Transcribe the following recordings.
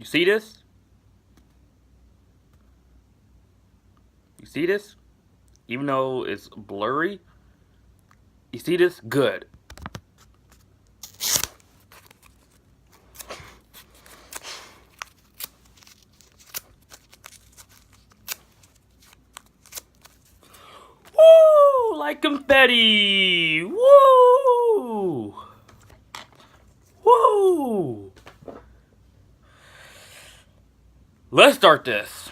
You see this? You see this? Even though it's blurry, you see this? Good. Woo! Like confetti! Woo! Woo! Let's start this.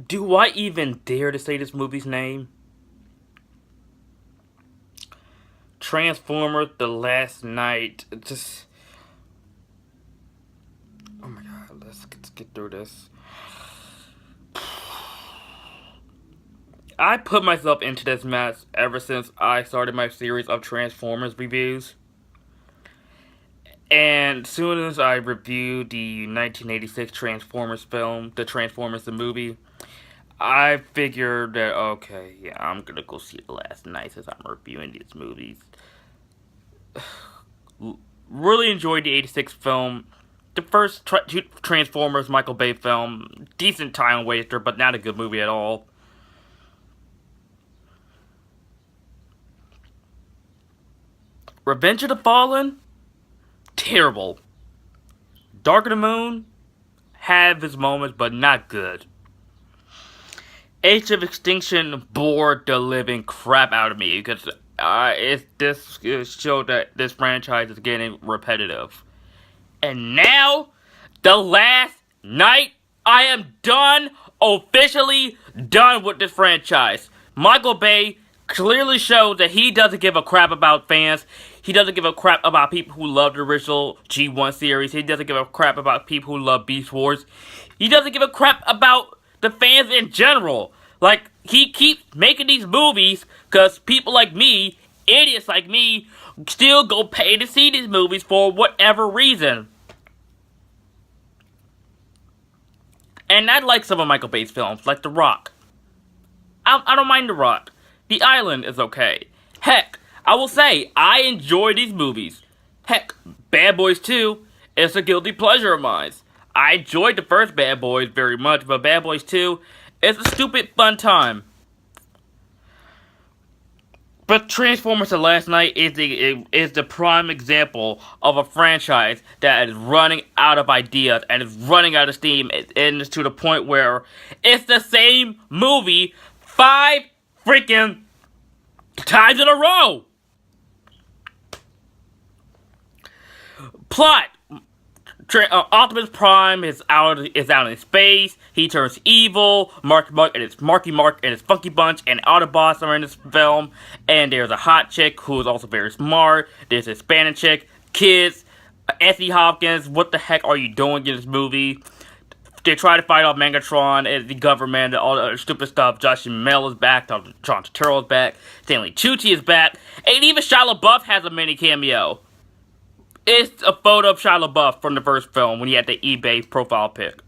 Do I even dare to say this movie's name? Transformers The Last Night. Just. Oh my god, let's get through this. I put myself into this mess ever since I started my series of Transformers reviews. And as soon as I reviewed the 1986 Transformers film, the Transformers the movie, I figured that, okay, yeah, I'm gonna go see it last night since I'm reviewing these movies. Really enjoyed the 86 film. The first Transformers Michael Bay film, decent time waster, but not a good movie at all. Revenge of the Fallen, terrible. Dark of the Moon, had its moments, but not good. Age of Extinction bored the living crap out of me because it showed that this franchise is getting repetitive. And now, The Last Night, I am done, officially done with this franchise. Michael Bay clearly showed that he doesn't give a crap about fans. He doesn't give a crap about people who love the original G1 series. He doesn't give a crap about people who love Beast Wars. He doesn't give a crap about the fans in general. Like, he keeps making these movies because people like me, idiots like me, still go pay to see these movies for whatever reason. And I like some of Michael Bay's films, like The Rock. I don't mind The Rock. The Island is okay. Heck, I will say, I enjoy these movies. Heck, Bad Boys 2 is a guilty pleasure of mine. I enjoyed the first Bad Boys very much, but Bad Boys 2 is a stupid fun time. But Transformers The Last Night is the prime example of a franchise that is running out of ideas and is running out of steam, and it's to the point where it's the same movie 5 freaking times in a row. Plot. Optimus Prime is out in space. He turns evil. Marky Mark and his Funky Bunch and Autobots are in this film. And there's a hot chick who is also very smart. There's a Hispanic chick, kids, Anthony Hopkins. What the heck are you doing in this movie? They try to fight off Megatron and the government and all the other stupid stuff. Josh Duhamel is back. John Turturro is back. Stanley Tucci is back. And even Shia LaBeouf has a mini cameo. It's a photo of Shia LaBeouf from the first film when he had the eBay profile pic.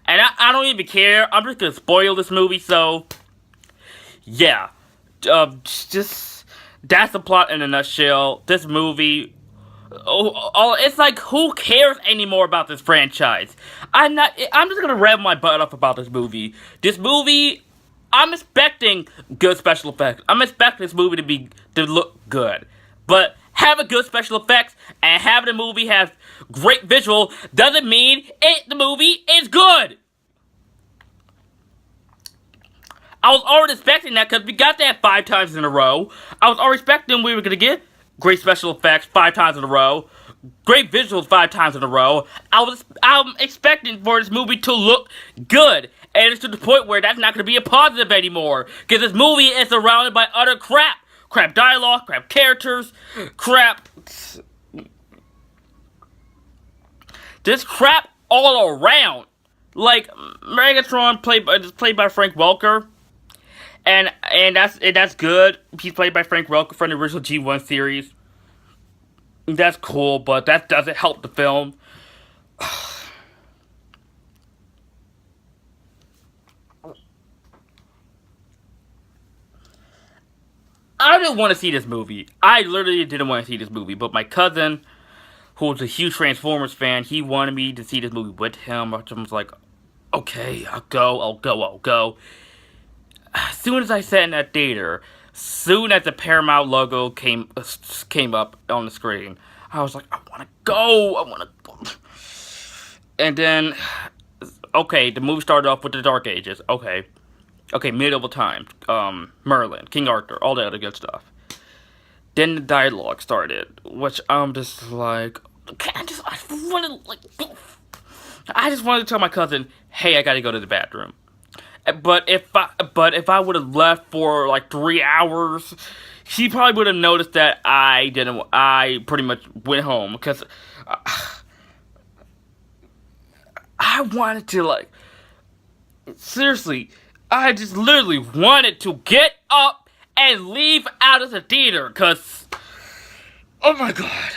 And I don't even care. I'm just gonna spoil this movie, so yeah. Just that's the plot in a nutshell. This movie, it's like, who cares anymore about this franchise? I'm just gonna rev my butt up about this movie. This movie, I'm expecting good special effects. I'm expecting this movie to look good, but having good special effects and having the movie have great visual doesn't mean the movie is good. I was already expecting that because we got that 5 times in a row. I was already expecting we were going to get great special effects 5 times in a row, great visuals 5 times in a row. I'm expecting for this movie to look good. And it's to the point where that's not going to be a positive anymore, because this movie is surrounded by utter crap. Crap dialogue, crap characters, crap. Just crap all around. Like, Megatron played by Frank Welker. And that's good. He's played by Frank Welker from the original G1 series. That's cool, but that doesn't help the film. I didn't want to see this movie. I literally didn't want to see this movie, but my cousin, who was a huge Transformers fan, he wanted me to see this movie with him. I was like, okay, I'll go. As soon as I sat in that theater, soon as the Paramount logo came up on the screen, I was like, I want to go. And then, okay, the movie started off with the Dark Ages. Okay, medieval times. Merlin, King Arthur, all that other good stuff. Then the dialogue started, which I'm just like, I just wanted to tell my cousin, hey, I gotta go to the bathroom. But if I would have left for like 3 hours, she probably would have noticed that I didn't. I pretty much went home because I wanted to like seriously. I just literally wanted to get up and leave out of the theater because oh my god.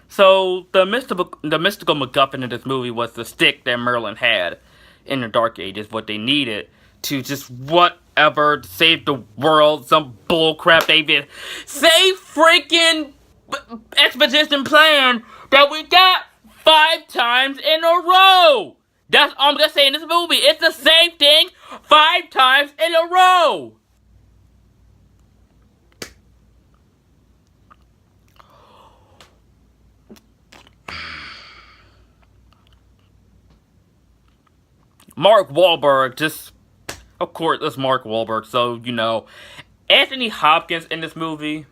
So the mystical MacGuffin in this movie was the stick that Merlin had in the Dark Ages, what they needed to just whatever save the world, some bullcrap they did. Say freaking exposition plan that we got 5 times in a row. That's all I'm gonna say in this movie. It's the same thing 5 times in a row. Mark Wahlberg, just of course, it's Mark Wahlberg, so you know, Anthony Hopkins in this movie.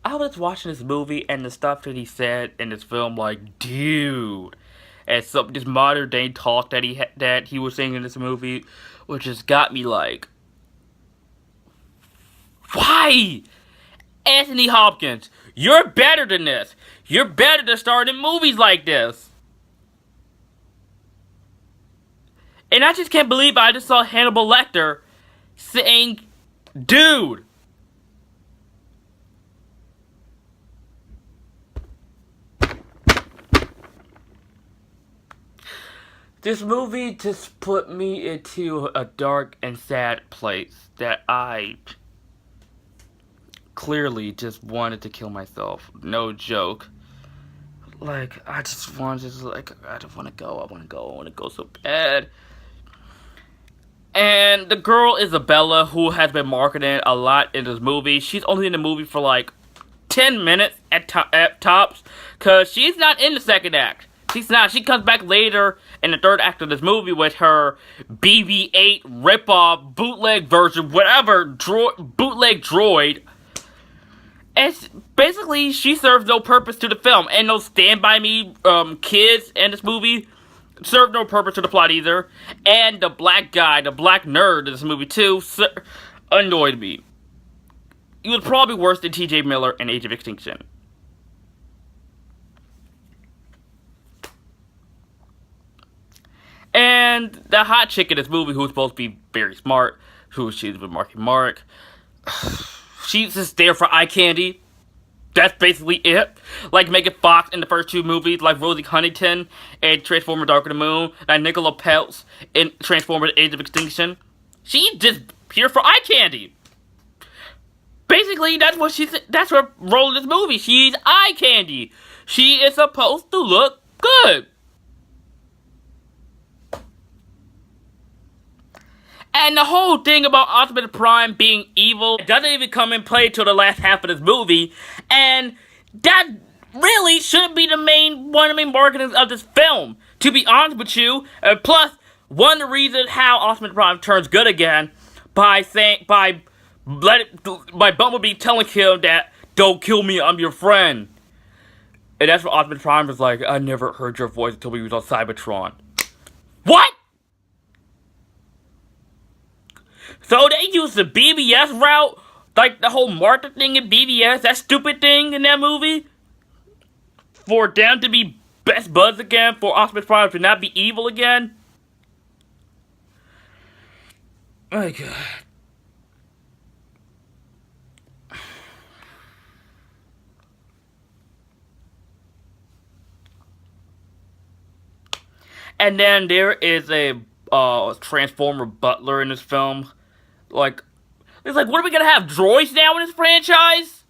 I was watching this movie and the stuff that he said in this film, like, dude, and some this modern day talk that he was saying in this movie, which just got me like, why, Anthony Hopkins? You're better than this. You're better than starring in movies like this. And I just can't believe I just saw Hannibal Lecter saying, dude. This movie just put me into a dark and sad place that I clearly just wanted to kill myself. No joke. Like, I just wanted to, like, I just want to go. I want to go so bad. And the girl Isabella, who has been marketed a lot in this movie, she's only in the movie for like 10 minutes at tops, because she's not in the second act. She's not. She comes back later in the third act of this movie with her BB-8 ripoff bootleg version, whatever, bootleg droid. And basically, she serves no purpose to the film. And those Stand By Me kids in this movie serve no purpose to the plot either. And the black guy, the black nerd in this movie too, annoyed me. He was probably worse than T.J. Miller in Age of Extinction. And the hot chick in this movie, who's supposed to be very smart, who she's with Marky Mark, she's just there for eye candy. That's basically it. Like Megan Fox in the first 2 movies, like Rosie Huntington in Transformers Dark of the Moon, like Nicola Peltz in Transformers Age of Extinction. She's just here for eye candy. Basically, that's her role in this movie. She's eye candy. She is supposed to look good. And the whole thing about Optimus Prime being evil doesn't even come in play till the last half of this movie. And that really shouldn't be one of the main marketings of this film. To be honest with you. Plus, one of the reasons how Optimus Prime turns good again by Bumblebee telling him that, don't kill me, I'm your friend. And that's what Optimus Prime was like, I never heard your voice until we was on Cybertron. What? So they used the BBS route, like the whole Martha thing in BBS, that stupid thing in that movie, for them to be best buds again, for Optimus Prime to not be evil again. My God. And then there is a Transformer butler in this film. Like, it's like, what are we gonna have? Droids now in this franchise?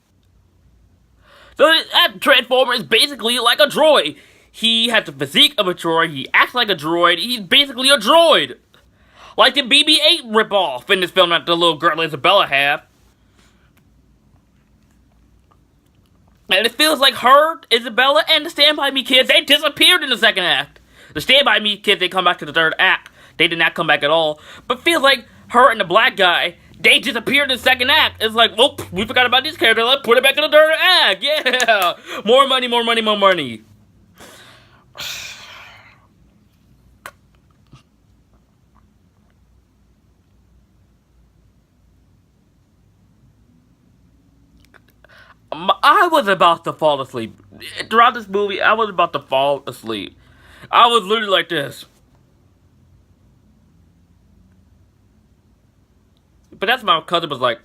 So that Transformer is basically like a droid. He has the physique of a droid. He acts like a droid. He's basically a droid. Like the BB-8 ripoff in this film that the little girl Isabella had. And it feels like her, Isabella, and the Stand By Me kids, they disappeared in the second act. The Stand By Me kids, they come back to the third act. They did not come back at all. But feels like her and the black guy, they disappeared in the second act. It's like, well, we forgot about this character. Let's put it back in the third act. Yeah. More money, more money, more money. I was about to fall asleep. Throughout this movie, I was about to fall asleep. I was literally like this. But that's my cousin was like,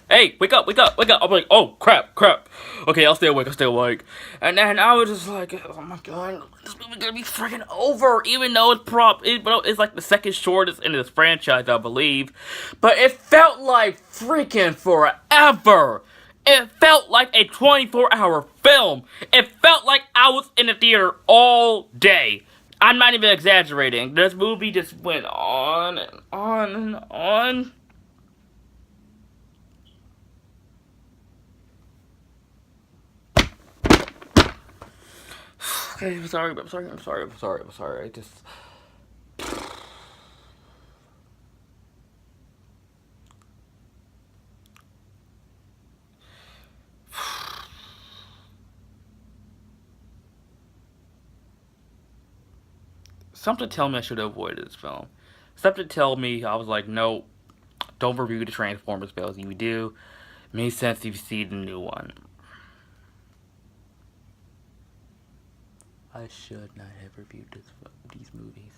hey, wake up, wake up, wake up. I'm like, oh, crap, crap. Okay, I'll stay awake, I'll stay awake. And then I was just like, oh my God, this movie's gonna be freaking over. Even though it's like the second shortest in this franchise, I believe. But it felt like freaking forever. It felt like a 24-hour film. It felt like I was in the theater all day. I'm not even exaggerating. This movie just went on and on and on. Okay, I'm sorry. I just... Something tell me I should have avoided this film. Something tell me I was like, no, don't review the Transformers films. If you do, it makes sense if you see the new one. I should not have reviewed these movies.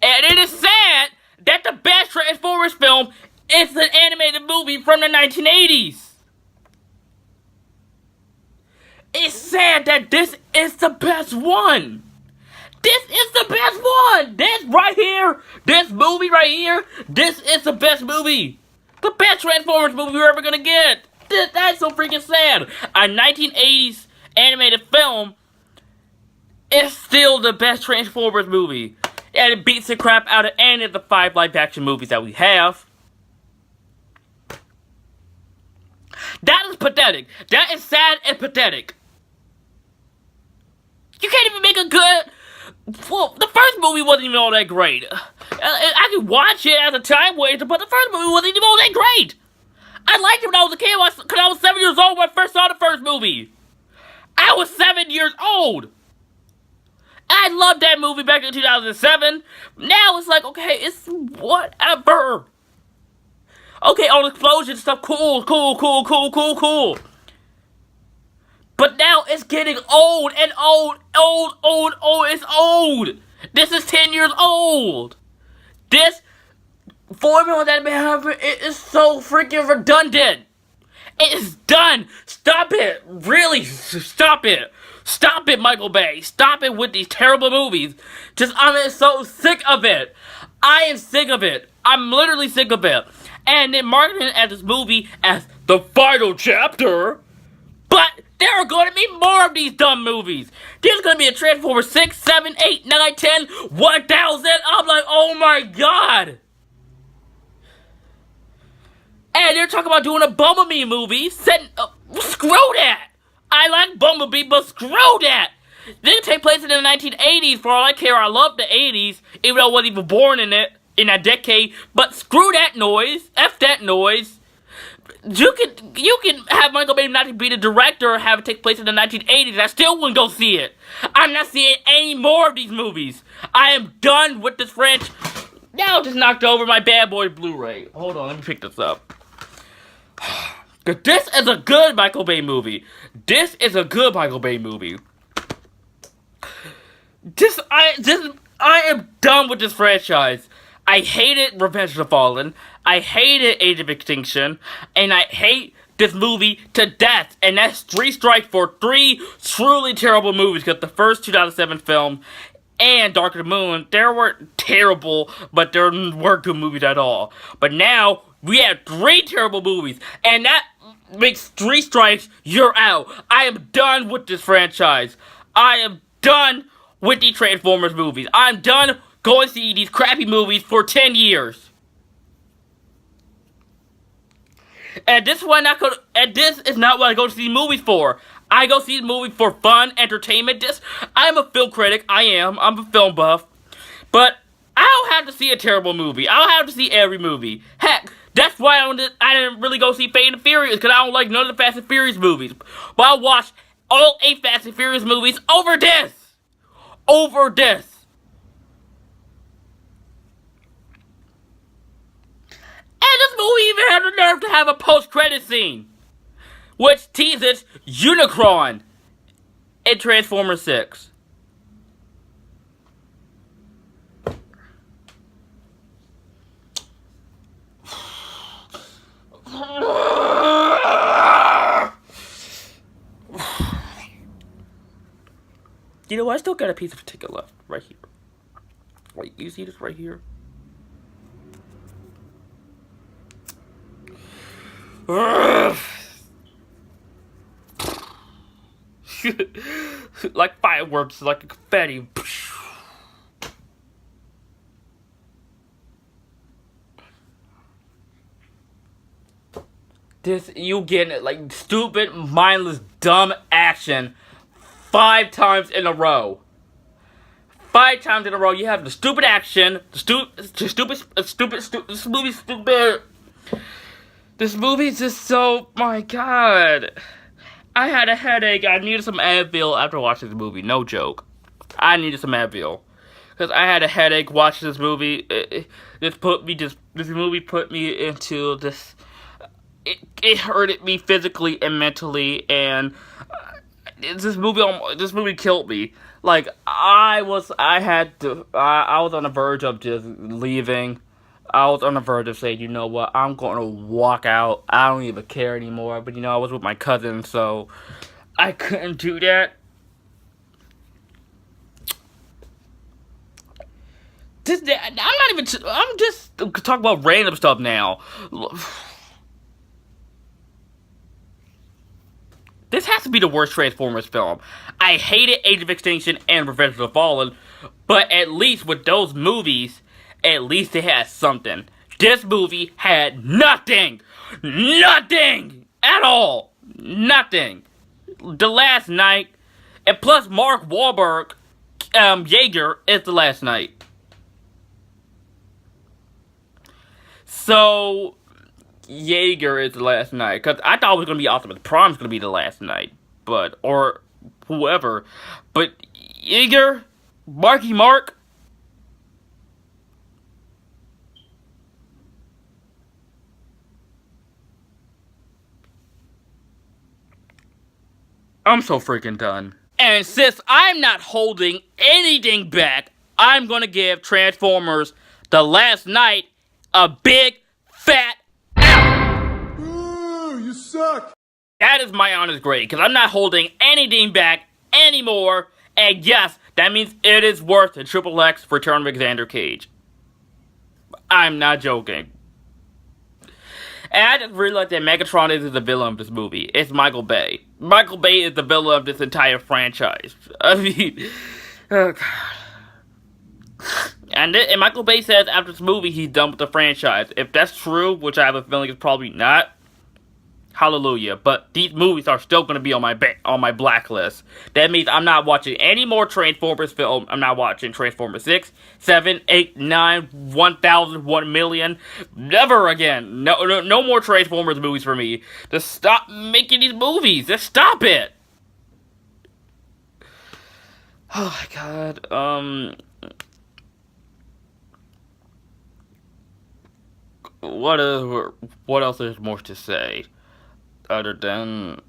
And it is sad that the best Transformers film is an animated movie from the 1980s. It's sad that this is the best one. This is the best one. This right here, this movie right here, this is the best movie. The best Transformers movie we're ever gonna get. That's so freaking sad. A 1980s animated film is still the best Transformers movie. And it beats the crap out of any of the 5 live-action movies that we have. That is pathetic. That is sad and pathetic. You can't even make a good... Well, the first movie wasn't even all that great. I could watch it as a time waster, but the first movie wasn't even all that great. I liked it when I was a kid, because I was 7 years old when I first saw the first movie. I was 7 years old. I loved that movie back in 2007. Now it's like, okay, it's whatever. Okay, all the explosion stuff, cool. But now it's getting old and old. It's old. This is 10 years old. This formula that they have, it is so freaking redundant. It is done. Stop it. Really, stop it. Stop it, Michael Bay. Stop it with these terrible movies. I'm so sick of it. I am sick of it. I'm literally sick of it. And they're marketing it as this movie as the final chapter. But there are going to be more of these dumb movies. There's going to be a Transformers 6, 7, 8, 9, 10, 1000. I'm like, oh my God. And they're talking about doing a Bumblebee movie. Screw that. I like Bumblebee, but screw that. They take place in the 1980s. For all I care, I love the 80s, even though I wasn't even born in that decade. But screw that noise. F that noise. You can have Michael Bay not be the director or have it take place in the 1980s. I still wouldn't go see it. I'm not seeing any more of these movies. I am done with this French. Now I just knocked over my Bad Boy Blu-ray. Hold on, let me pick this up. This is a good Michael Bay movie. This is a good Michael Bay movie. I am done with this franchise. I hated Revenge of the Fallen. I hated Age of Extinction. And I hate this movie to death. And that's 3 strikes for 3 truly terrible movies. Because the first 2007 film and Dark of the Moon, they were terrible, but they weren't good movies at all. But now, we have 3 terrible movies. And that makes 3 strikes, you're out. I am done with this franchise. I am done with the Transformers movies. I'm done going to see these crappy movies for 10 years. And this is not what I go to see movies for. I go see movies for fun, entertainment. I'm a film critic. I'm a film buff. But I don't have to see a terrible movie. I don't have to see every movie. Heck, that's why I didn't really go see Fast and Furious, because I don't like none of the Fast and Furious movies. But I watched all 8 Fast and Furious movies over this. Over this. And this movie even had the nerve to have a post-credit scene, which teases Unicron in Transformers 6. You know what? I still got a piece of ticket left right here. Wait, you see this right here? Like fireworks, like a confetti. You get it, like stupid, mindless, dumb action 5 times in a row. 5 times in a row, you have the stupid action, this movie's stupid. This movie's just so, my god. I had a headache. I needed some Advil after watching this movie. No joke. I needed some Advil. Because I had a headache watching this movie. This movie put me into this. It hurted me physically and mentally. And this movie killed me. Like, I was on the verge of just leaving. I was on the verge of saying, you know what, I'm going to walk out. I don't even care anymore. But, I was with my cousin, so I couldn't do that. I'm just talking about random stuff now. This has to be the worst Transformers film. I hated Age of Extinction and Revenge of the Fallen, but at least with those movies, at least they had something. This movie had nothing! Nothing! At all! Nothing. The Last Night, and plus Mark Wahlberg, Jaeger, is The Last Night. So, Jaeger is The Last Night, because I thought it was going to be Optimus Prime's going to be The Last Night, or whoever, but Jaeger, Marky Mark, I'm so freaking done. And since I'm not holding anything back, I'm gonna give Transformers The Last Night a big, fat out. Ooh, you suck. That is my honest grade, because I'm not holding anything back anymore. And yes, that means it is worth the Triple X Return of Alexander Cage. I'm not joking. And I just really like that Megatron is the villain of this movie. It's Michael Bay. Michael Bay is the villain of this entire franchise. I mean, oh god. And Michael Bay says after this movie he's done with the franchise. If that's true, which I have a feeling it's probably not, hallelujah. But these movies are still going to be on my blacklist. That means I'm not watching any more Transformers film. I'm not watching Transformers 6, 7, 8, 9, 1,000, 1 million. Never again. No more Transformers movies for me. Just stop making these movies. Just stop it. Oh my god. What else is more to say? Other than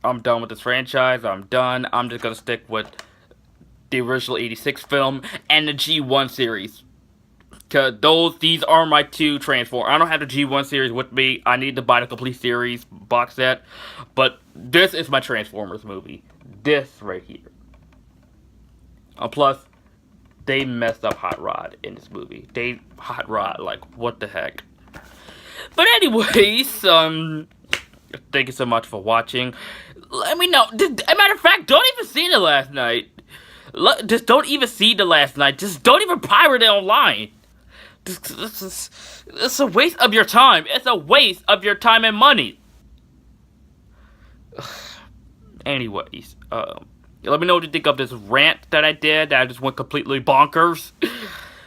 I'm done with this franchise, I'm done. I'm just gonna stick with the original '86 film and the G1 series. Cause these are my two Transformers. I don't have the G1 series with me. I need to buy the complete series box set. But this is my Transformers movie. This right here. Plus, they messed up Hot Rod in this movie. Hot Rod, like, what the heck. But anyways, thank you so much for watching. Let me know. As a matter of fact, don't even see the last night. Just don't even see the last night. Just don't even pirate it online. It's a waste of your time. It's a waste of your time and money. Anyways, let me know what you think of this rant that I did. That I just went completely bonkers.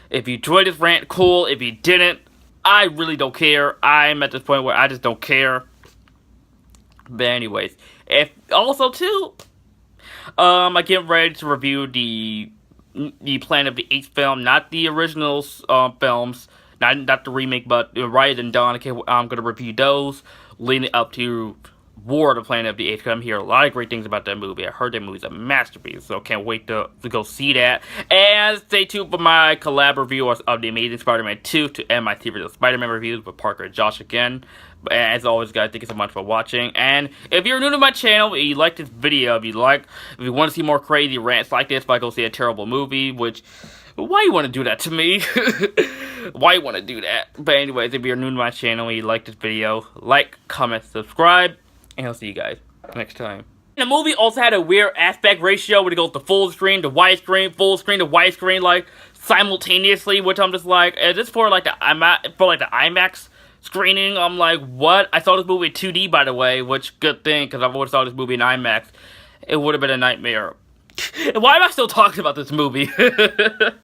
If you enjoyed this rant, cool. If you didn't, I really don't care. I'm at this point where I just don't care. But anyways, also too, I get ready to review the Planet of the Apes film, not the original films, not the remake, but Rise and Dawn. I'm gonna review those leading up to War of the Planet of the Apes. I'm hearing a lot of great things about that movie. I heard that movie's a masterpiece, so can't wait to go see that. And stay tuned for my collab review of The Amazing Spider-Man 2 to end my series of Spider-Man reviews with Parker and Josh again. As always, guys, thank you so much for watching. And if you're new to my channel, if you like this video, if you want to see more crazy rants like this, if I go see a terrible movie, which, why you want to do that to me? Why you want to do that? But anyways, if you're new to my channel and you like this video, like, comment, subscribe, and I'll see you guys next time. The movie also had a weird aspect ratio where it goes to full screen to widescreen, full screen to widescrreen, like, simultaneously, which I'm just like, is this for like the IMAX screening? I'm like, what? I saw this movie in 2D, by the way, which, good thing, because I've always saw this movie in IMAX. It would have been a nightmare. Why am I still talking about this movie?